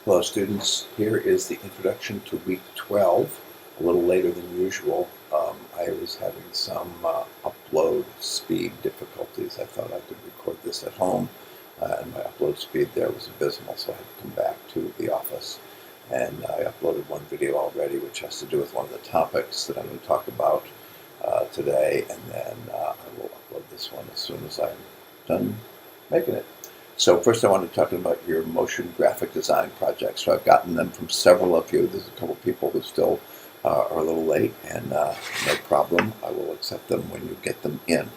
Hello students, here is the introduction to week 12, a little later than usual. I was having some upload speed difficulties. I thought I could record this at home, and my upload speed there was abysmal, so I had to come back to the office. And I uploaded one video already, which has to do with one of the topics that I'm going to talk about today, and then I will upload this one as soon as I'm done making it. So first I want to talk about your motion graphic design projects. So I've gotten them from several of you. There's a couple of people who still are a little late, and no problem. I will accept them when you get them in.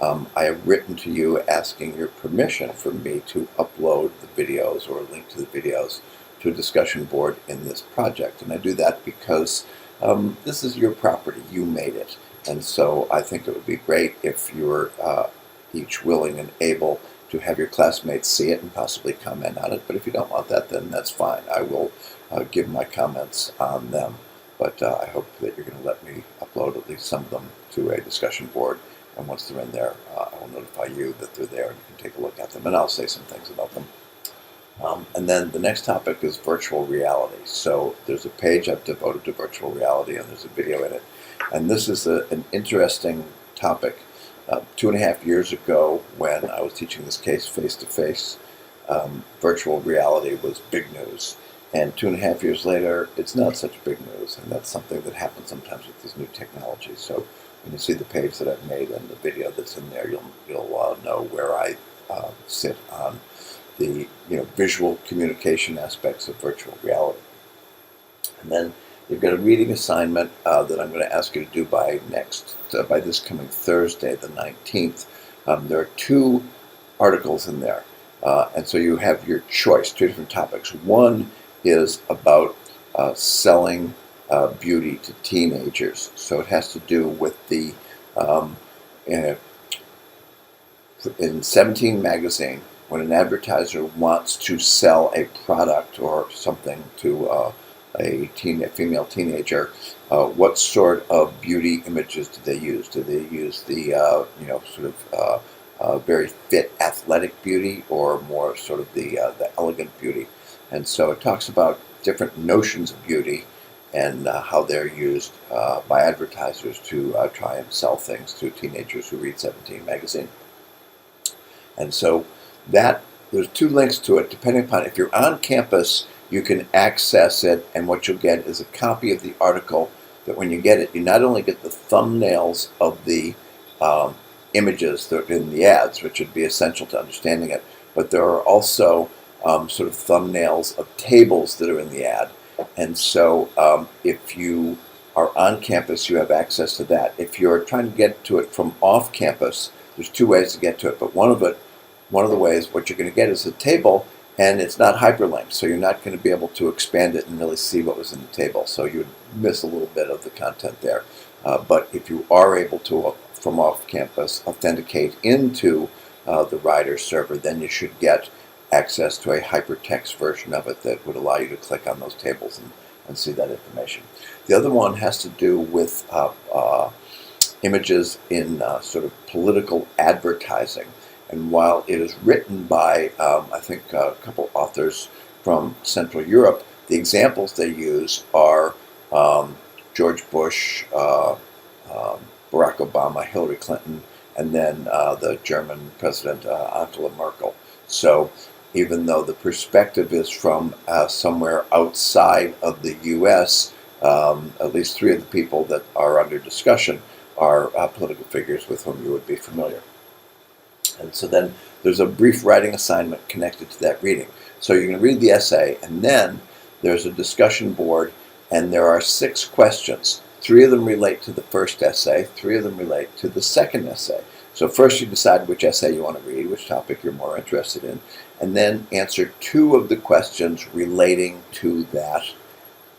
I have written to you asking your permission for me to upload the videos or link to the videos to a discussion board in this project. And I do that because this is your property. You made it. And so I think it would be great if you're each willing and able to have your classmates see it and possibly comment on it. But if you don't want that, then that's fine. I will give my comments on them. But I hope that you're going to let me upload at least some of them to a discussion board. And once they're in there, I will notify you that they're there and you can take a look at them. And I'll say some things about them. And then the next topic is virtual reality. So there's a page I've devoted to virtual reality, and there's a video in it. And this is an interesting topic. 2.5 years ago, when I was teaching this case face-to-face, virtual reality was big news. And 2.5 years later, it's not such big news. And that's something that happens sometimes with these new technologies. So when you see the page that I've made and the video that's in there, you'll know where I sit on the visual communication aspects of virtual reality. And then you've got a reading assignment that I'm going to ask you to do by this coming Thursday, the 19th. There are 2 articles in there, and so you have your choice, 2 different topics. One is about selling beauty to teenagers. So it has to do with the in 17 magazine, when an advertiser wants to sell a product or something to a female teenager, what sort of beauty images do they use? Do they use the very fit athletic beauty, or more sort of the elegant beauty? And so it talks about different notions of beauty and how they're used by advertisers to try and sell things to teenagers who read 17 magazine. And so there's 2 links to it, depending upon if you're on campus, you can access it, and what you'll get is a copy of the article that when you get it, you not only get the thumbnails of the images that are in the ads, which would be essential to understanding it, but there are also sort of thumbnails of tables that are in the ad. And so if you are on campus, you have access to that. If you're trying to get to it from off campus, there's 2 ways to get to it, but one of the ways, what you're going to get is a table, and it's not hyperlinked, so you're not going to be able to expand it and really see what was in the table, so you'd miss a little bit of the content there. But if you are able to, from off campus, authenticate into the Rider server, then you should get access to a hypertext version of it that would allow you to click on those tables and see that information. The other one has to do with images in sort of political advertising. And while it is written by, I think, a couple authors from Central Europe, the examples they use are George Bush, Barack Obama, Hillary Clinton, and then the German President Angela Merkel. So even though the perspective is from somewhere outside of the U.S., at least 3 of the people that are under discussion are political figures with whom you would be familiar. And so then there's a brief writing assignment connected to that reading. So you're going to read the essay, and then there's a discussion board, and there are 6 questions. 3 of them relate to the first essay, 3 of them relate to the second essay. So first you decide which essay you want to read, which topic you're more interested in, and then answer 2 of the questions relating to that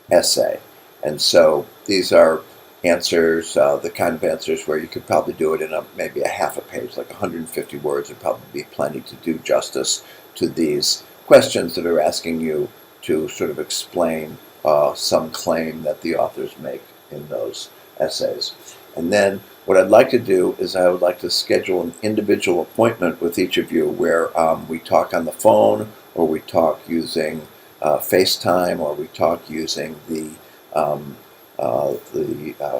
essay. And so these are answers, the kind of answers where you could probably do it in maybe a half a page, like 150 words would probably be plenty to do justice to these questions that are asking you to sort of explain some claim that the authors make in those essays. And then what I'd like to do is I would like to schedule an individual appointment with each of you where we talk on the phone, or we talk using FaceTime, or we talk using the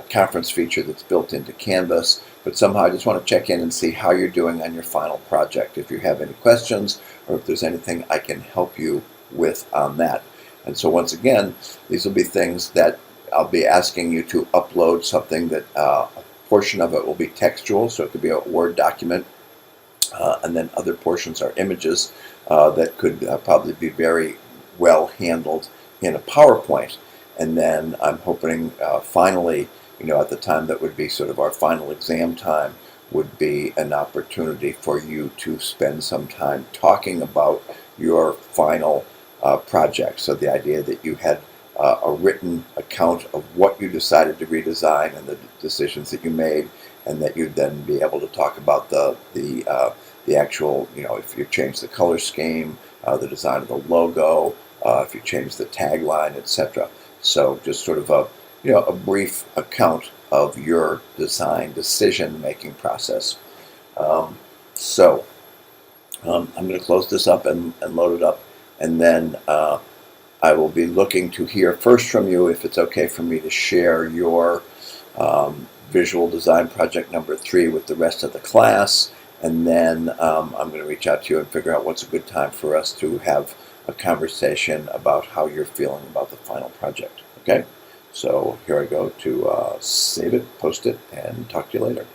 conference feature that's built into Canvas. But somehow I just want to check in and see how you're doing on your final project. If you have any questions, or if there's anything I can help you with on that. And so once again, these will be things that I'll be asking you to upload something that a portion of it will be textual, so it could be a Word document, and then other portions are images that could probably be very well handled in a PowerPoint. And then I'm hoping finally, at the time that would be sort of our final exam time, would be an opportunity for you to spend some time talking about your final project. So the idea that you had a written account of what you decided to redesign and the decisions that you made, and that you'd then be able to talk about the actual, if you change the color scheme, the design of the logo, if you change the tagline, etc. So just sort of a brief account of your design decision-making process. I'm going to close this up and load it up, and then I will be looking to hear first from you if it's okay for me to share your visual design project number 3 with the rest of the class, and then I'm going to reach out to you and figure out what's a good time for us to have a conversation about how you're feeling about the final project. Okay? So here I go to save it, post it, and talk to you later.